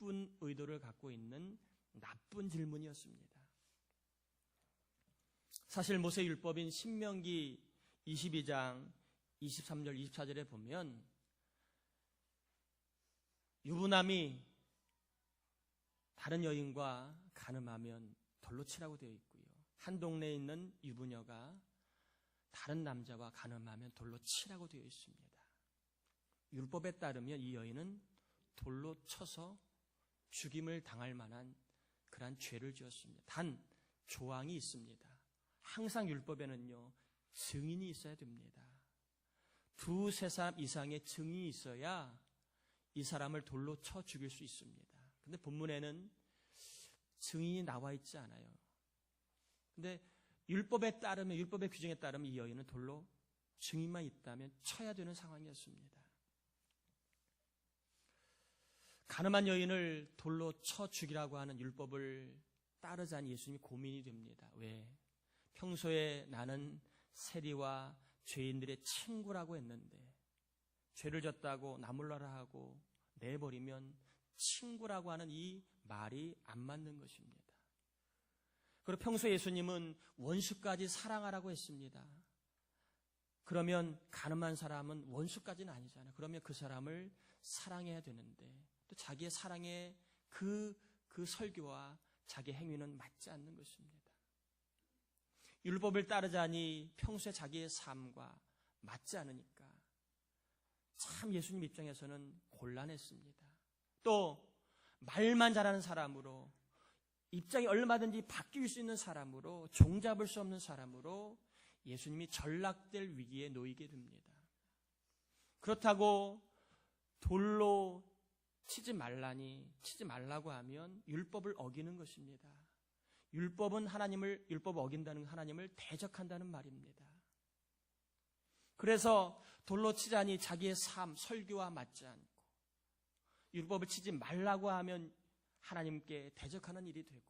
나쁜 의도를 갖고 있는 나쁜 질문이었습니다. 사실 모세율법인 신명기 22장 23절 24절에 보면 유부남이 다른 여인과 간음하면 돌로 치라고 되어 있고요. 한 동네에 있는 유부녀가 다른 남자와 간음하면 돌로 치라고 되어 있습니다. 율법에 따르면 이 여인은 돌로 쳐서 죽임을 당할 만한 그러한 죄를 지었습니다. 단 조항이 있습니다. 항상 율법에는요, 증인이 있어야 됩니다. 두세 사람 이상의 증인이 있어야 이 사람을 돌로 쳐 죽일 수 있습니다. 근데 본문에는 증인이 나와 있지 않아요. 근데 율법에 따르면, 율법의 규정에 따르면 이 여인은 돌로 증인만 있다면 쳐야 되는 상황이었습니다. 간음한 여인을 돌로 쳐 죽이라고 하는 율법을 따르자니 예수님이 고민이 됩니다. 왜? 평소에 나는 세리와 죄인들의 친구라고 했는데 죄를 졌다고 나몰라라 하고 내버리면 친구라고 하는 이 말이 안 맞는 것입니다. 그리고 평소에 예수님은 원수까지 사랑하라고 했습니다. 그러면 간음한 사람은 원수까지는 아니잖아요. 그러면 그 사람을 사랑해야 되는데 또 자기의 사랑의 그 설교와 자기 행위는 맞지 않는 것입니다. 율법을 따르자니 평소에 자기의 삶과 맞지 않으니까 참 예수님 입장에서는 곤란했습니다. 또 말만 잘하는 사람으로, 입장이 얼마든지 바뀔 수 있는 사람으로, 종잡을 수 없는 사람으로 예수님이 전락될 위기에 놓이게 됩니다. 그렇다고 돌로 치지 말라고 하면 율법을 어기는 것입니다. 율법을 어긴다는 하나님을 대적한다는 말입니다. 그래서 돌로 치자니 자기의 삶, 설교와 맞지 않고, 율법을 치지 말라고 하면 하나님께 대적하는 일이 되고,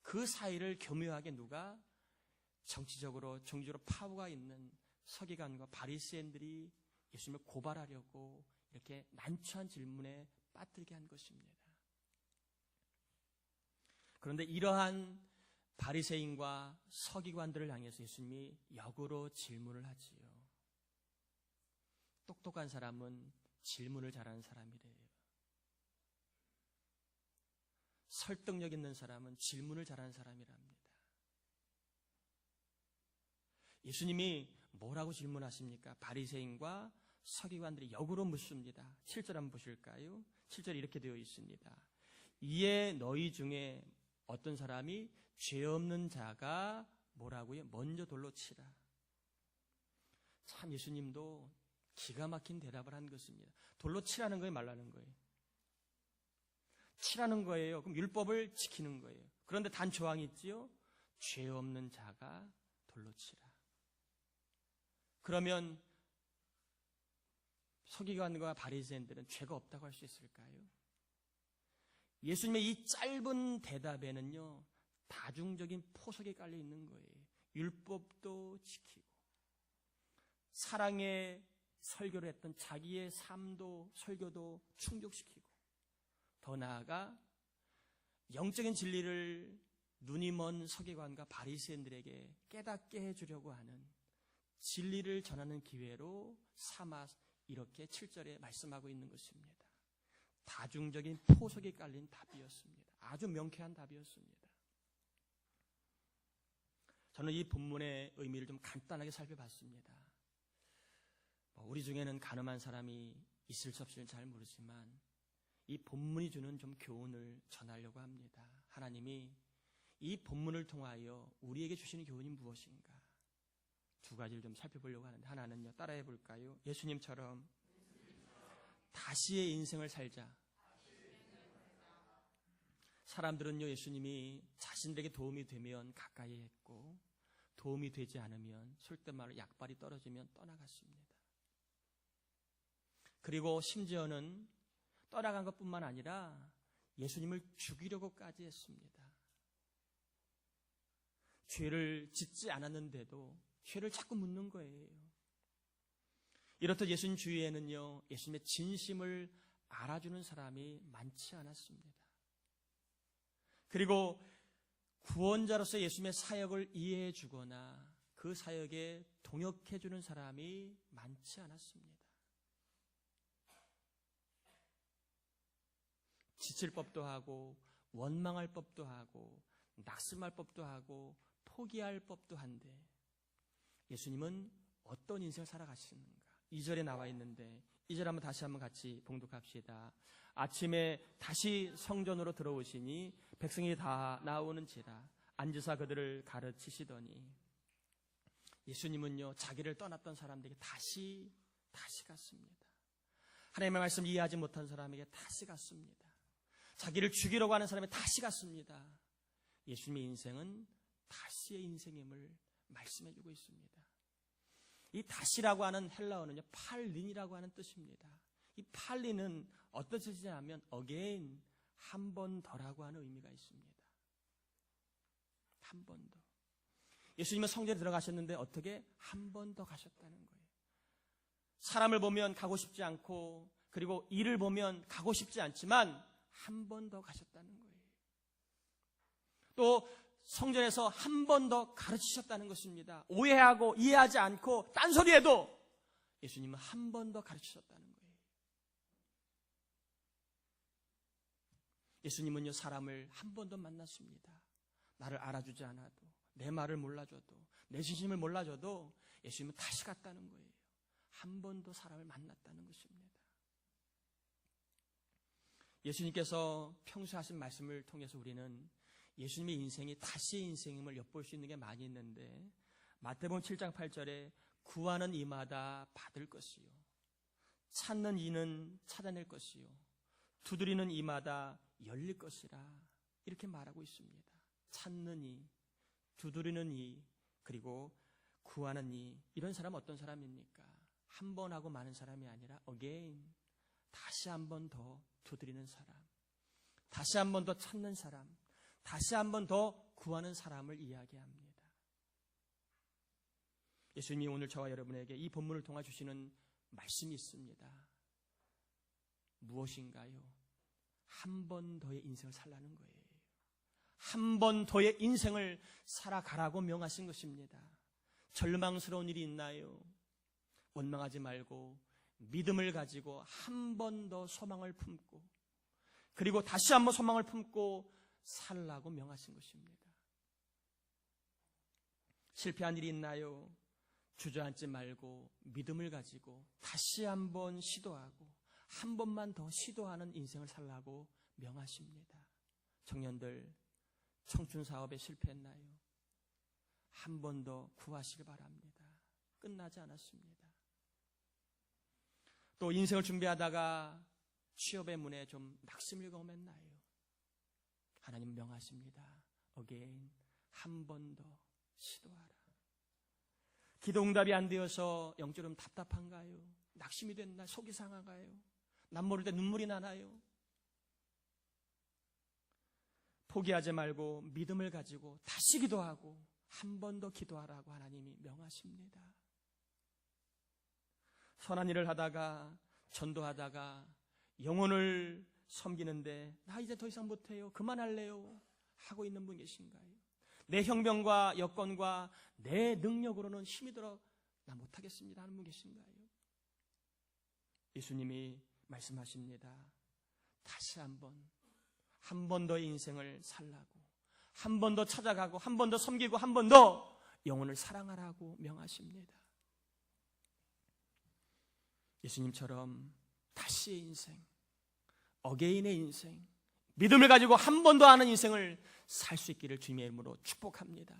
그 사이를 교묘하게 누가 정치적으로 파워가 있는 서기관과 바리새인들이 예수님을 고발하려고 이렇게 난처한 질문에 빠뜨리게 한 것입니다. 그런데 이러한 바리새인과 서기관들을 향해서 예수님이 역으로 질문을 하지요. 똑똑한 사람은 질문을 잘하는 사람이래요. 설득력 있는 사람은 질문을 잘하는 사람이랍니다. 예수님이 뭐라고 질문하십니까? 바리새인과 서기관들이 역으로 묻습니다. 7절 한번 보실까요? 7절에 이렇게 되어 있습니다. 이에 너희 중에 어떤 사람이 죄 없는 자가 뭐라고요? 먼저 돌로 치라. 참 예수님도 기가 막힌 대답을 한 것입니다. 돌로 치라는 거예요, 말라는 거예요? 치라는 거예요. 그럼 율법을 지키는 거예요. 그런데 단 조항이 있지요. 죄 없는 자가 돌로 치라. 그러면 서기관과 바리새인들은 죄가 없다고 할 수 있을까요? 예수님의 이 짧은 대답에는요, 다중적인 포석이 깔려 있는 거예요. 율법도 지키고, 사랑의 설교를 했던 자기의 삶도, 설교도 충족시키고, 더 나아가 영적인 진리를 눈이 먼 서기관과 바리새인들에게 깨닫게 해주려고 하는 진리를 전하는 기회로 삼아 이렇게 7절에 말씀하고 있는 것입니다. 다중적인 포석이 깔린 답이었습니다. 아주 명쾌한 답이었습니다. 저는 이 본문의 의미를 좀 간단하게 살펴봤습니다. 우리 중에는 간음한 사람이 있을 수 없을지는 잘 모르지만 이 본문이 주는 좀 교훈을 전하려고 합니다. 하나님이 이 본문을 통하여 우리에게 주시는 교훈이 무엇인가? 두 가지를 좀 살펴보려고 하는데, 하나는요, 따라해 볼까요? 예수님처럼 다시의 인생을 살자. 사람들은요, 예수님이 자신들에게 도움이 되면 가까이 했고, 도움이 되지 않으면 솔깃 말로 약발이 떨어지면 떠나갔습니다. 그리고 심지어는 떠나간 것뿐만 아니라 예수님을 죽이려고까지 했습니다. 죄를 짓지 않았는데도 죄를 자꾸 묻는 거예요. 이렇듯 예수님 주위에는요, 예수님의 진심을 알아주는 사람이 많지 않았습니다. 그리고 구원자로서 예수님의 사역을 이해해 주거나 그 사역에 동역해 주는 사람이 많지 않았습니다. 지칠 법도 하고 원망할 법도 하고 낙심할 법도 하고 포기할 법도 한데 예수님은 어떤 인생을 살아가시는가? 2절에 나와 있는데 2절 한번 다시 한번 같이 봉독합시다. 아침에 다시 성전으로 들어오시니 백성이 다 나오는지라 앉으사 그들을 가르치시더니 예수님은요 자기를 떠났던 사람들에게 다시 갔습니다. 하나님의 말씀 이해하지 못한 사람에게 다시 갔습니다. 자기를 죽이려고 하는 사람에게 다시 갔습니다. 예수님의 인생은 다시의 인생임을 말씀해주고 있습니다. 이 다시라고 하는 헬라어는요 팔린이라고 하는 뜻입니다. 이 팔린은 어떤 뜻이냐면 again, 한 번 더라고 하는 의미가 있습니다. 한 번 더. 예수님은 성전에 들어가셨는데 어떻게 한 번 더 가셨다는 거예요. 사람을 보면 가고 싶지 않고 그리고 일을 보면 가고 싶지 않지만 한 번 더 가셨다는 거예요. 또 성전에서 한 번 더 가르치셨다는 것입니다. 오해하고 이해하지 않고 딴소리해도 예수님은 한 번 더 가르치셨다는 거예요. 예수님은요 사람을 한 번 더 만났습니다. 나를 알아주지 않아도 내 말을 몰라줘도 내 진심을 몰라줘도 예수님은 다시 갔다는 거예요. 한 번 더 사람을 만났다는 것입니다. 예수님께서 평소에 하신 말씀을 통해서 우리는 예수님의 인생이 다시의 인생임을 엿볼 수 있는 게 많이 있는데 마태복음 7장 8절에 구하는 이마다 받을 것이요 찾는 이는 찾아낼 것이요 두드리는 이마다 열릴 것이라 이렇게 말하고 있습니다. 찾는 이, 두드리는 이, 그리고 구하는 이, 이런 사람은 어떤 사람입니까? 한 번 하고 마는 사람이 아니라 again, 다시 한 번 더 두드리는 사람, 다시 한 번 더 찾는 사람, 다시 한 번 더 구하는 사람을 이야기합니다. 예수님이 오늘 저와 여러분에게 이 본문을 통해 주시는 말씀이 있습니다. 무엇인가요? 한 번 더의 인생을 살라는 거예요. 한 번 더의 인생을 살아가라고 명하신 것입니다. 절망스러운 일이 있나요? 원망하지 말고 믿음을 가지고 한 번 더 소망을 품고 그리고 다시 한번 소망을 품고 살라고 명하신 것입니다. 실패한 일이 있나요? 주저앉지 말고 믿음을 가지고 다시 한번 시도하고 한 번만 더 시도하는 인생을 살라고 명하십니다. 청년들, 청춘 사업에 실패했나요? 한 번 더 구하시기 바랍니다. 끝나지 않았습니다. 또 인생을 준비하다가 취업의 문에 좀 낙심을 경험했나요? 하나님 명하십니다. again, 한 번 더 시도하라. 기도 응답이 안 되어서 영적으로 답답한가요? 낙심이 됐나? 속이 상한가요? 남 모를 때 눈물이 나나요? 포기하지 말고 믿음을 가지고 다시 기도하고 한 번 더 기도하라고 하나님이 명하십니다. 선한 일을 하다가 전도하다가 영혼을 섬기는데 나 이제 더 이상 못해요. 그만할래요. 하고 있는 분 계신가요? 내 형편과 여건과 내 능력으로는 힘이 들어 나 못하겠습니다 하는 분 계신가요? 예수님이 말씀하십니다. 다시 한 번 더 인생을 살라고 한 번 더 찾아가고 한 번 더 섬기고 한 번 더 영혼을 사랑하라고 명하십니다. 예수님처럼 다시의 인생, 어게인의 인생, 믿음을 가지고 한 번 더 하는 인생을 살 수 있기를 주님의 이름으로 축복합니다.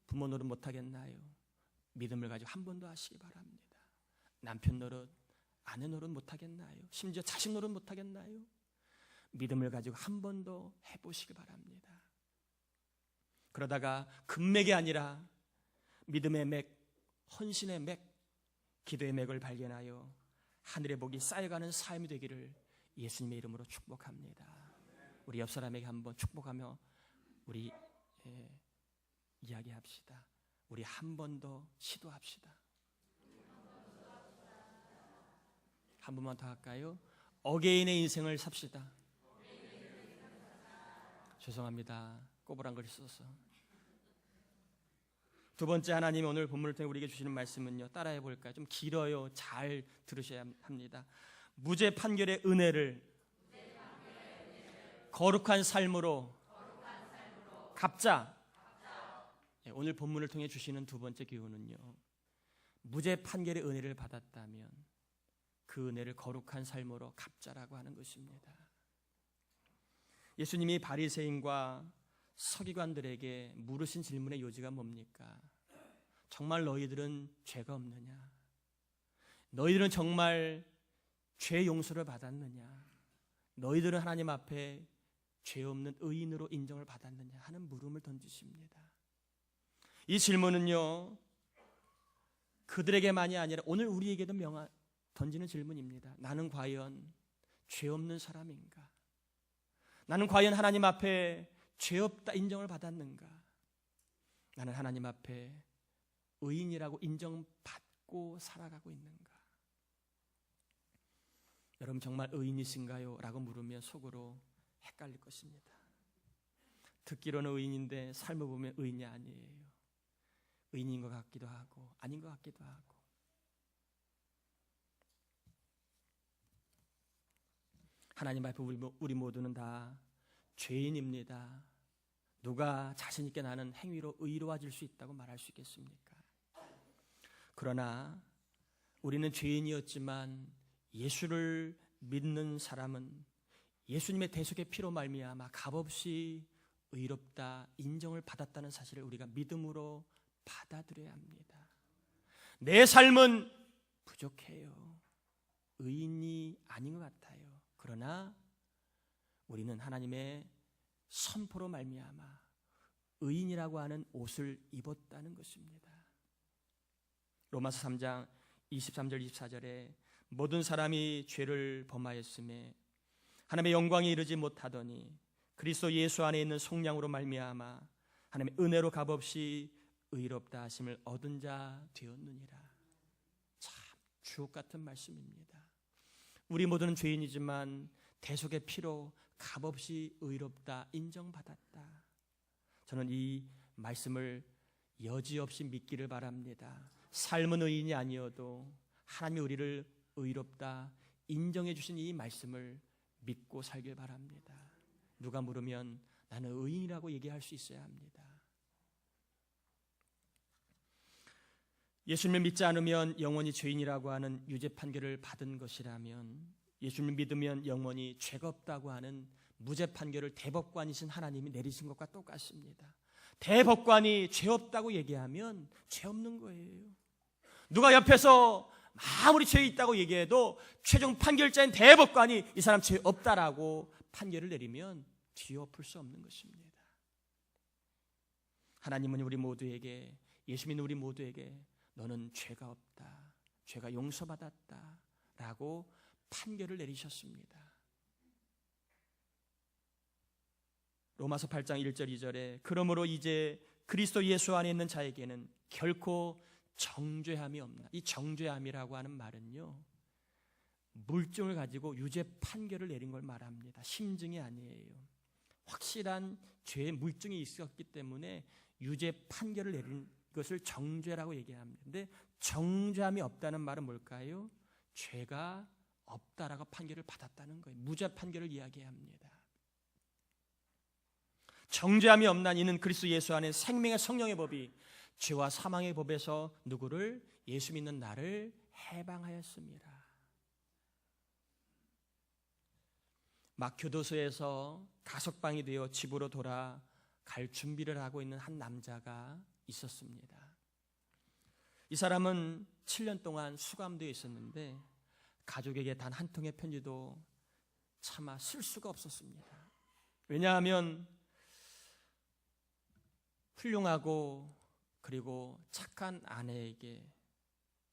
부모 노릇 못하겠나요? 믿음을 가지고 한 번 더 하시기 바랍니다. 남편 노릇, 아내 노릇 못하겠나요? 심지어 자식 노릇 못하겠나요? 믿음을 가지고 한 번 더 해보시기 바랍니다. 그러다가 금맥이 아니라 믿음의 맥, 헌신의 맥, 기도의 맥을 발견하여 하늘의 복이 쌓여가는 삶이 되기를 예수님의 이름으로 축복합니다. 우리 옆 사람에게 한번 축복하며 우리 이야기합시다. 우리 한 번 더 시도합시다. 한 번만 더 할까요? 어게인의 인생을 삽시다. 죄송합니다. 꼬부랑 글을 써서. 두 번째, 하나님이 오늘 본문을 통해 우리에게 주시는 말씀은요, 따라해 볼까요? 좀 길어요. 잘 들으셔야 합니다. 무죄 판결의 은혜를 거룩한 삶으로 갚자. 오늘 본문을 통해 주시는 두 번째 교훈은요, 무죄 판결의 은혜를 받았다면 그 은혜를 거룩한 삶으로 갚자라고 하는 것입니다. 예수님이 바리새인과 서기관들에게 물으신 질문의 요지가 뭡니까? 정말 너희들은 죄가 없느냐? 너희들은 정말 죄 용서를 받았느냐? 너희들은 하나님 앞에 죄 없는 의인으로 인정을 받았느냐 하는 물음을 던지십니다. 이 질문은요, 그들에게만이 아니라 오늘 우리에게도 던지는 질문입니다. 나는 과연 죄 없는 사람인가? 나는 과연 하나님 앞에 죄 없다 인정을 받았는가? 나는 하나님 앞에 의인이라고 인정받고 살아가고 있는가? 여러분 정말 의인이신가요? 라고 물으면 속으로 헷갈릴 것입니다. 듣기로는 의인인데 삶을 보면 의인이 아니에요. 의인인 것 같기도 하고 아닌 것 같기도 하고. 하나님 앞에 우리 모두는 다 죄인입니다. 누가 자신 있게 나는 행위로 의로워질 수 있다고 말할 수 있겠습니까? 그러나 우리는 죄인이었지만 예수를 믿는 사람은 예수님의 대속의 피로 말미암아 값없이 의롭다 인정을 받았다는 사실을 우리가 믿음으로 받아들여야 합니다. 내 삶은 부족해요. 의인이 아닌 것 같아요. 그러나 우리는 하나님의 선포로 말미암아 의인이라고 하는 옷을 입었다는 것입니다. 로마서 3장 23절 24절에 모든 사람이 죄를 범하였음에 하나님의 영광에 이르지 못하더니 그리스도 예수 안에 있는 속량으로 말미암아 하나님의 은혜로 값없이 의롭다 하심을 얻은 자 되었느니라. 참 주옥 같은 말씀입니다. 우리 모두는 죄인이지만 대속의 피로 값없이 의롭다 인정받았다. 저는 이 말씀을 여지없이 믿기를 바랍니다. 삶은 의인이 아니어도 하나님이 우리를 의롭다 인정해 주신 이 말씀을 믿고 살길 바랍니다. 누가 물으면 나는 의인이라고 얘기할 수 있어야 합니다. 예수님을 믿지 않으면 영원히 죄인이라고 하는 유죄 판결을 받은 것이라면, 예수님을 믿으면 영원히 죄가 없다고 하는 무죄 판결을 대법관이신 하나님이 내리신 것과 똑같습니다. 대법관이 죄 없다고 얘기하면 죄 없는 거예요. 누가 옆에서 아무리 죄 있다고 얘기해도 최종 판결자인 대법관이 이 사람 죄 없다라고 판결을 내리면 뒤엎을 수 없는 것입니다. 하나님은 우리 모두에게, 예수 믿는 우리 모두에게 너는 죄가 없다, 죄가 용서받았다 라고 판결을 내리셨습니다. 로마서 8장 1절 2절에 그러므로 이제 그리스도 예수 안에 있는 자에게는 결코 정죄함이 없나. 이 정죄함이라고 하는 말은요, 물증을 가지고 유죄 판결을 내린 걸 말합니다. 심증이 아니에요. 확실한 죄의 물증이 있었기 때문에 유죄 판결을 내린 것을 정죄라고 얘기합니다. 근데 정죄함이 없다는 말은 뭘까요? 죄가 없다라고 판결을 받았다는 거예요. 무죄 판결을 이야기합니다. 정죄함이 없난 이는 그리스도 예수 안에 생명의 성령의 법이 죄와 사망의 법에서 누구를? 예수 믿는 나를 해방하였습니다. 막 교도소에서 가석방이 되어 집으로 돌아갈 준비를 하고 있는 한 남자가 있었습니다. 이 사람은 7년 동안 수감되어 있었는데 가족에게 단 한 통의 편지도 차마 쓸 수가 없었습니다. 왜냐하면 훌륭하고 그리고 착한 아내에게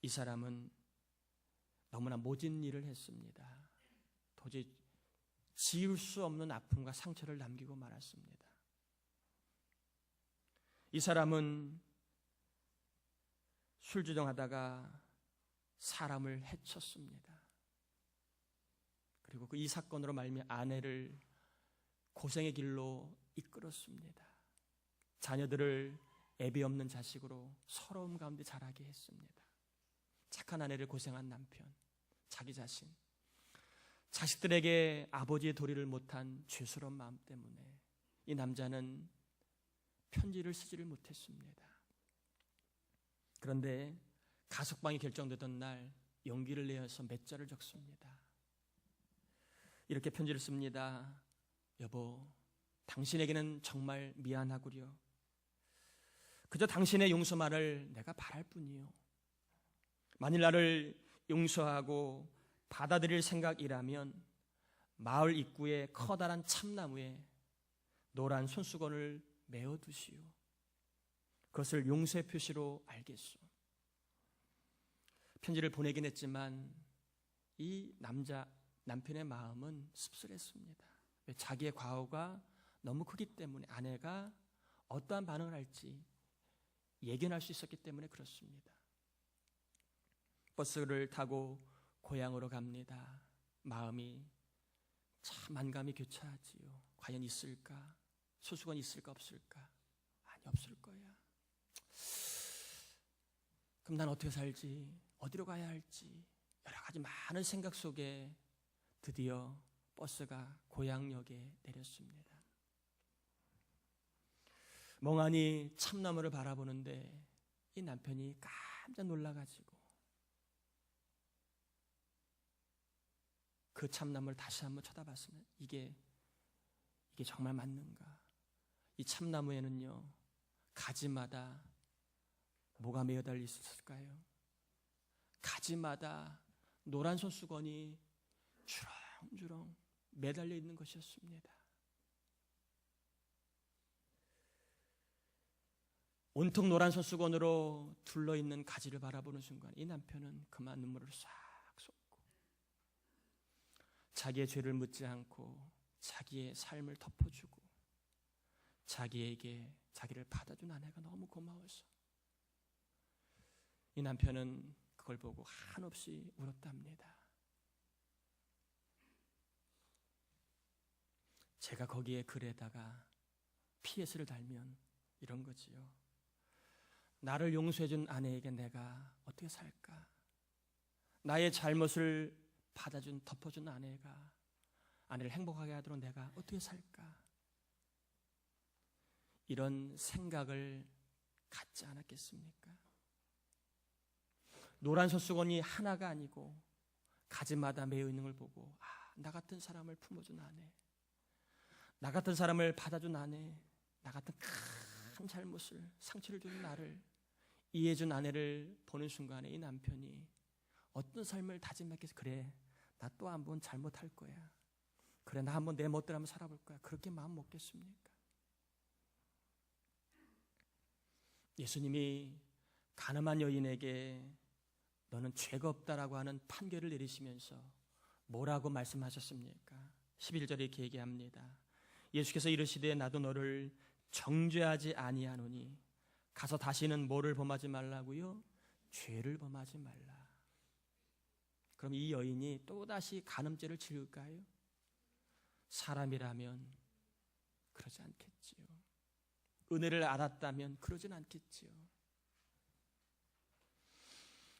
이 사람은 너무나 모진 일을 했습니다. 도저히 지울 수 없는 아픔과 상처를 남기고 말았습니다. 이 사람은 술주정하다가 사람을 해쳤습니다. 그리고 그 이 사건으로 말미암아 아내를 고생의 길로 이끌었습니다. 자녀들을 애비 없는 자식으로 서러움 가운데 자라게 했습니다. 착한 아내를 고생한 남편, 자기 자신, 자식들에게 아버지의 도리를 못한 죄스러운 마음 때문에 이 남자는 편지를 쓰지를 못했습니다. 그런데 가석방이 결정되던 날 용기를 내어서 몇 자를 적습니다. 이렇게 편지를 씁니다. 여보, 당신에게는 정말 미안하구려. 그저 당신의 용서만을 내가 바랄 뿐이요. 만일 나를 용서하고 받아들일 생각이라면 마을 입구에 커다란 참나무에 노란 손수건을 메어두시오. 그것을 용서의 표시로 알겠소. 편지를 보내긴 했지만 이 남편의 마음은 씁쓸했습니다. 자기의 과오가 너무 크기 때문에 아내가 어떠한 반응을 할지 예견할 수 있었기 때문에 그렇습니다. 버스를 타고 고향으로 갑니다. 마음이 참 만감이 교차하지요. 과연 있을까? 소수건 있을까 없을까? 아니, 없을 거야. 그럼 난 어떻게 살지? 어디로 가야 할지 여러 가지 많은 생각 속에 드디어 버스가 고향역에 내렸습니다. 멍하니 참나무를 바라보는데 이 남편이 깜짝 놀라가지고 그 참나무를 다시 한번 쳐다봤으면 이게 정말 맞는가? 이 참나무에는요 가지마다 뭐가 매어 달려 있었을까요? 가지마다 노란 손수건이 주렁주렁 매달려 있는 것이었습니다. 온통 노란 손수건으로 둘러있는 가지를 바라보는 순간 이 남편은 그만 눈물을 싹 쏟고 자기의 죄를 묻지 않고 자기의 삶을 덮어주고 자기에게 자기를 받아준 아내가 너무 고마워서 이 남편은 그걸 보고 한없이 울었답니다. 제가 거기에 글에다가 PS를 달면 이런 거지요. 나를 용서해준 아내에게 내가 어떻게 살까? 나의 잘못을 받아준, 덮어준 아내를 행복하게 하도록 내가 어떻게 살까? 이런 생각을 갖지 않았겠습니까? 노란 손수건이 하나가 아니고 가지마다 매여 있는 걸 보고 나 같은 사람을 품어준 아내, 나 같은 사람을 받아준 아내, 나 같은 큰 잘못을, 상처를 준 나를 이해해준 아내를 보는 순간에 이 남편이 어떤 삶을 다짐했겠어? 그래, 나 또 한 번 잘못할 거야. 그래, 나 한번 내 멋대로 한번 살아볼 거야. 그렇게 마음 먹겠습니까? 예수님이 가늠한 여인에게 너는 죄가 없다라고 하는 판결을 내리시면서 뭐라고 말씀하셨습니까? 11절에 이렇게 얘기합니다. 예수께서 이르시되 나도 너를 정죄하지 아니하노니 가서 다시는 뭐를 범하지 말라고요? 죄를 범하지 말라. 그럼 이 여인이 또다시 간음죄를 지을까요? 사람이라면 그러지 않겠지요. 은혜를 알았다면 그러진 않겠지요.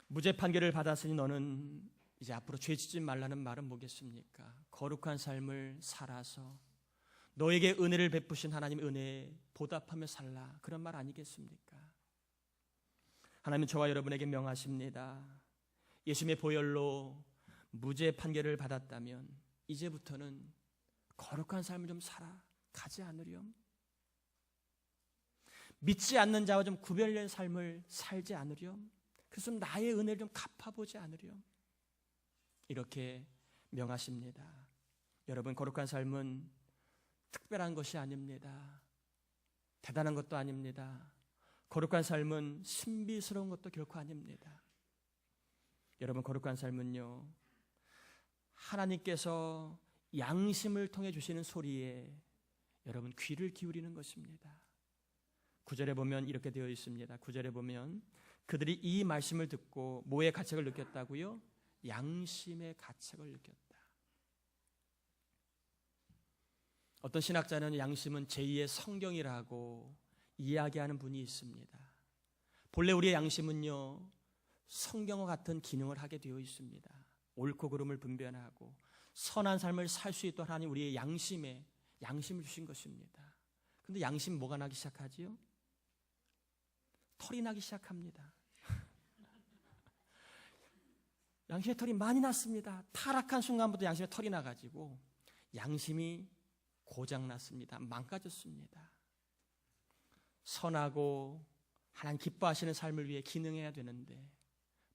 무죄 판결을 받았으니 너는 이제 앞으로 죄 짓지 말라는 말은 뭐겠습니까? 거룩한 삶을 살아서 너에게 은혜를 베푸신 하나님 은혜에 보답하며 살라, 그런 말 아니겠습니까? 하나님은 저와 여러분에게 명하십니다. 예수님의 보혈로 무죄 판결을 받았다면 이제부터는 거룩한 삶을 좀 살아가지 않으렴? 믿지 않는 자와 좀 구별된 삶을 살지 않으렴? 그래서 나의 은혜를 좀 갚아보지 않으렴? 이렇게 명하십니다. 여러분, 거룩한 삶은 특별한 것이 아닙니다. 대단한 것도 아닙니다. 거룩한 삶은 신비스러운 것도 결코 아닙니다. 여러분, 거룩한 삶은요, 하나님께서 양심을 통해 주시는 소리에 여러분 귀를 기울이는 것입니다. 9절에 보면 이렇게 되어 있습니다. 9절에 보면 그들이 이 말씀을 듣고 뭐의 가책을 느꼈다고요? 양심의 가책을 느꼈다. 어떤 신학자는 양심은 제2의 성경이라고 이야기하는 분이 있습니다. 본래 우리의 양심은요, 성경과 같은 기능을 하게 되어 있습니다. 옳고 그름을 분별하고 선한 삶을 살 수 있도록 하나님 우리의 양심을 주신 것입니다. 그런데 양심 뭐가 나기 시작하지요? 털이 나기 시작합니다. 양심에 털이 많이 났습니다. 타락한 순간부터 양심에 털이 나가지고 양심이 고장났습니다. 망가졌습니다. 선하고 하나님 기뻐하시는 삶을 위해 기능해야 되는데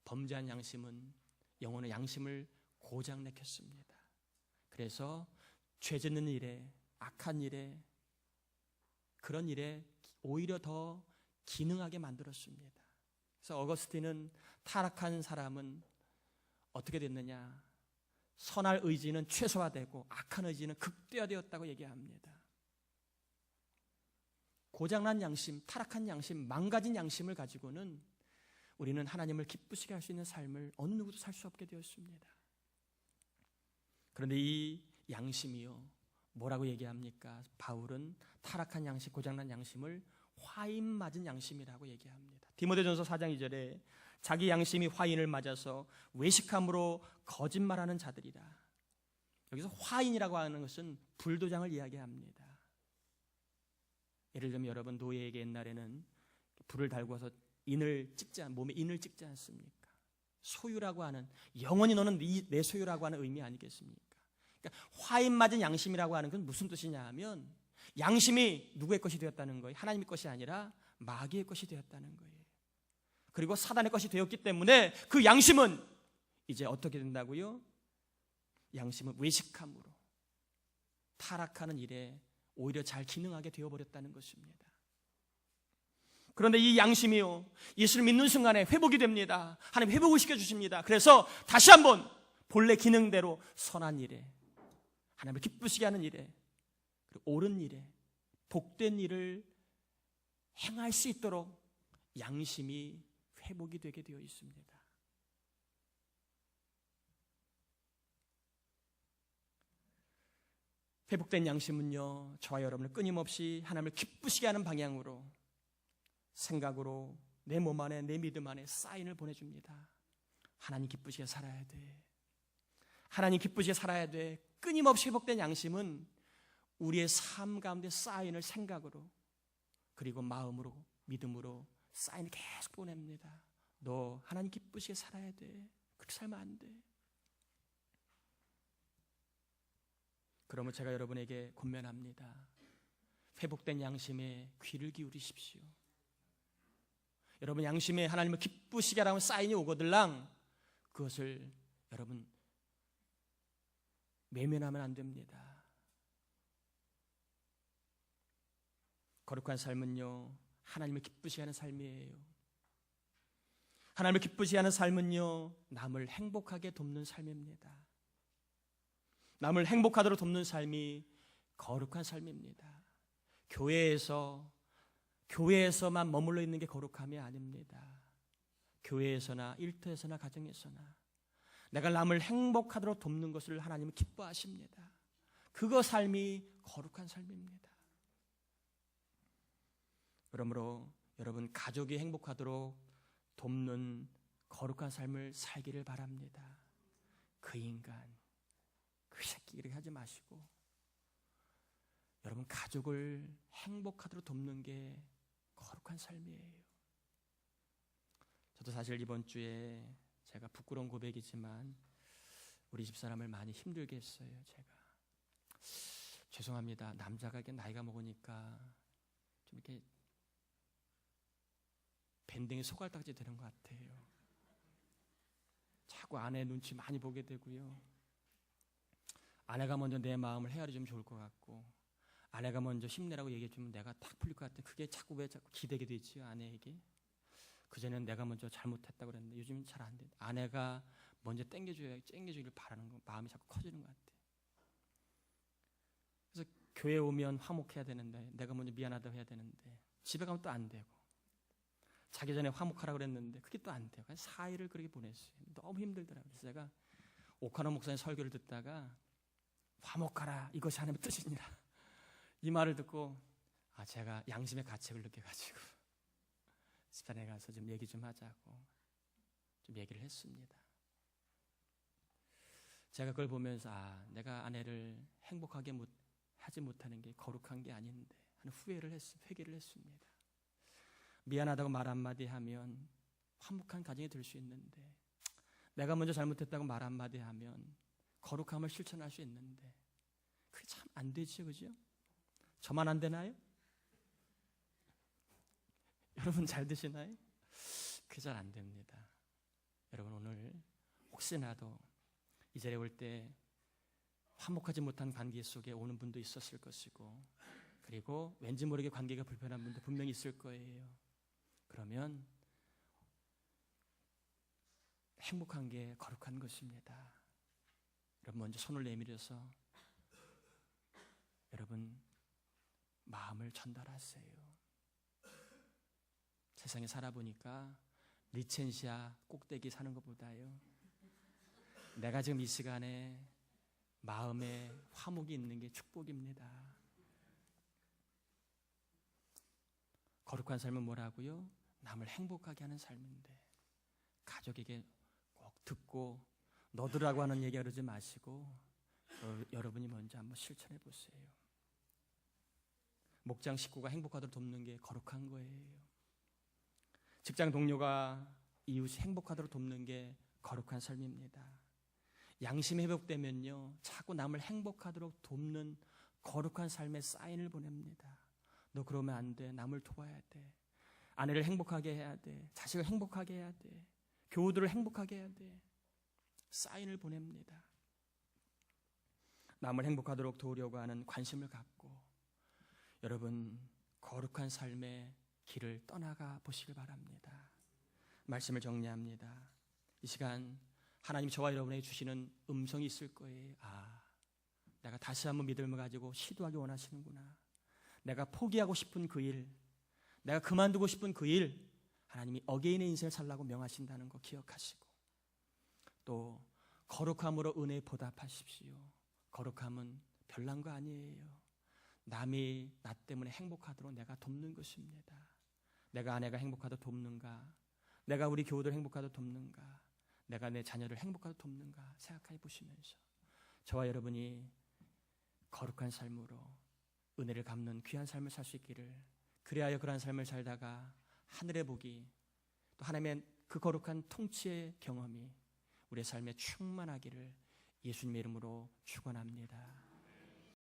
범죄한 양심은 영혼의 양심을 고장내켰습니다. 그래서 죄 짓는 일에, 악한 일에, 그런 일에 오히려 더 기능하게 만들었습니다. 그래서 어거스틴은 타락한 사람은 어떻게 됐느냐, 선할 의지는 최소화되고 악한 의지는 극대화되었다고 얘기합니다. 고장난 양심, 타락한 양심, 망가진 양심을 가지고는 우리는 하나님을 기쁘시게 할 수 있는 삶을 어느 누구도 살 수 없게 되었습니다. 그런데 이 양심이요, 뭐라고 얘기합니까? 바울은 타락한 양심, 고장난 양심을 화인 맞은 양심이라고 얘기합니다. 디모데전서 4장 2절에 자기 양심이 화인을 맞아서 외식함으로 거짓말하는 자들이라. 여기서 화인이라고 하는 것은 불도장을 이야기합니다. 예를 들면 여러분, 노예에게 옛날에는 불을 달궈서 몸에 인을 찍지 않습니까? 소유라고 하는, 영원히 너는 내 소유라고 하는 의미 아니겠습니까? 그러니까 화인 맞은 양심이라고 하는 건 무슨 뜻이냐 하면, 양심이 누구의 것이 되었다는 거예요? 하나님의 것이 아니라 마귀의 것이 되었다는 거예요. 그리고 사단의 것이 되었기 때문에 그 양심은 이제 어떻게 된다고요? 양심은 외식함으로, 타락하는 일에 오히려 잘 기능하게 되어버렸다는 것입니다. 그런데 이 양심이요, 예수를 믿는 순간에 회복이 됩니다. 하나님 회복을 시켜주십니다. 그래서 다시 한번 본래 기능대로 선한 일에, 하나님을 기쁘시게 하는 일에, 그리고 옳은 일에, 복된 일을 행할 수 있도록 양심이 회복이 되게 되어 있습니다. 회복된 양심은요, 저와 여러분을 끊임없이 하나님을 기쁘시게 하는 방향으로, 생각으로, 내 몸 안에, 내 믿음 안에 사인을 보내줍니다. 하나님 기쁘시게 살아야 돼. 하나님 기쁘시게 살아야 돼. 끊임없이 회복된 양심은 우리의 삶 가운데 사인을 생각으로, 그리고 마음으로, 믿음으로 사인을 계속 보냅니다. 너 하나님 기쁘시게 살아야 돼. 그렇게 살면 안 돼. 그러면 제가 여러분에게 권면합니다. 회복된 양심에 귀를 기울이십시오. 여러분 양심에 하나님을 기쁘시게 하라는 사인이 오거들랑 그것을 여러분 외면하면 안 됩니다. 거룩한 삶은요, 하나님을 기쁘시게 하는 삶이에요. 하나님을 기쁘시게 하는 삶은요, 남을 행복하게 돕는 삶입니다. 남을 행복하도록 돕는 삶이 거룩한 삶입니다. 교회에서만 머물러 있는 게 거룩함이 아닙니다. 교회에서나 일터에서나 가정에서나 내가 남을 행복하도록 돕는 것을 하나님은 기뻐하십니다. 그거 삶이 거룩한 삶입니다. 그러므로 여러분 가족이 행복하도록 돕는 거룩한 삶을 살기를 바랍니다. 그 인간, 그 새끼 이렇게 하지 마시고 여러분 가족을 행복하도록 돕는 게 거룩한 삶이에요. 저도 사실 이번 주에 제가 부끄러운 고백이지만 우리 집사람을 많이 힘들게 했어요. 제가 죄송합니다. 남자가 이렇게 나이가 먹으니까 좀 이렇게 밴댕이 소갈딱지 되는 것 같아요. 자꾸 아내 눈치 많이 보게 되고요. 아내가 먼저 내 마음을 헤아려주면 좋을 것 같고, 아내가 먼저 힘내라고 얘기해주면 내가 탁 풀릴 것 같아. 그게 자꾸 왜 자꾸 기대게 되지 아내에게? 그전에는 내가 먼저 잘못했다고 그랬는데 요즘은 잘 안 돼. 아내가 먼저 땡겨주기를 바라는 거, 마음이 자꾸 커지는 것 같아. 그래서 교회 오면 화목해야 되는데 내가 먼저 미안하다고 해야 되는데 집에 가면 또 안 되고, 자기 전에 화목하라고 그랬는데 그게 또 안 돼요. 4일을 그렇게 보냈어요. 너무 힘들더라고요. 그래서 제가 오카노 목사님 설교를 듣다가 화목하라, 이것이 하나님의 뜻이니라. 이 말을 듣고 제가 양심의 가책을 느껴가지고 집안에 가서 좀 얘기 좀 하자고 좀 얘기를 했습니다. 제가 그걸 보면서 내가 아내를 행복하게 하지 못하는 게 거룩한 게 아닌데 하는 회개를 했습니다. 미안하다고 말 한마디 하면 화목한 가정이 될 수 있는데, 내가 먼저 잘못했다고 말 한마디 하면 거룩함을 실천할 수 있는데, 그게 참 안 되죠, 그죠? 저만 안 되나요? 여러분 잘 되시나요? 그게 잘 안 됩니다. 여러분, 오늘 혹시나도 이 자리에 올 때 화목하지 못한 관계 속에 오는 분도 있었을 것이고, 그리고 왠지 모르게 관계가 불편한 분도 분명히 있을 거예요. 그러면 행복한 게 거룩한 것입니다. 여러분, 먼저 손을 내밀어서 여러분 마음을 전달하세요. 세상에 살아보니까 리첸시아 꼭대기 사는 것보다요, 내가 지금 이 시간에 마음에 화목이 있는 게 축복입니다. 거룩한 삶은 뭐라고요? 남을 행복하게 하는 삶인데, 가족에게 꼭 듣고 너들라고 하는 얘기 하지 마시고 여러분이 먼저 한번 실천해 보세요. 목장 식구가 행복하도록 돕는 게 거룩한 거예요. 직장 동료가 이웃이 행복하도록 돕는 게 거룩한 삶입니다. 양심이 회복되면요, 자꾸 남을 행복하도록 돕는 거룩한 삶의 사인을 보냅니다. 너 그러면 안 돼. 남을 도와야 돼. 아내를 행복하게 해야 돼. 자식을 행복하게 해야 돼. 교우들을 행복하게 해야 돼. 사인을 보냅니다. 남을 행복하도록 도우려고 하는 관심을 갖고 여러분 거룩한 삶의 길을 떠나가 보시길 바랍니다. 말씀을 정리합니다. 이 시간 하나님 저와 여러분에게 주시는 음성이 있을 거예요. 내가 다시 한번 믿음을 가지고 시도하기 원하시는구나. 내가 포기하고 싶은 그 일, 내가 그만두고 싶은 그 일, 하나님이 어게인의 인생을 살라고 명하신다는 거 기억하시고, 또 거룩함으로 은혜에 보답하십시오. 거룩함은 별난 거 아니에요. 남이 나 때문에 행복하도록 내가 돕는 것입니다. 내가 아내가 행복하도록 돕는가, 내가 우리 교우들 행복하도록 돕는가, 내가 내 자녀를 행복하도록 돕는가 생각해 보시면서 저와 여러분이 거룩한 삶으로 은혜를 갚는 귀한 삶을 살 수 있기를, 그리하여 그러한 삶을 살다가 하늘의 복이, 또 하나님의 그 거룩한 통치의 경험이 우리의 삶에 충만하기를 예수님의 이름으로 축원합니다.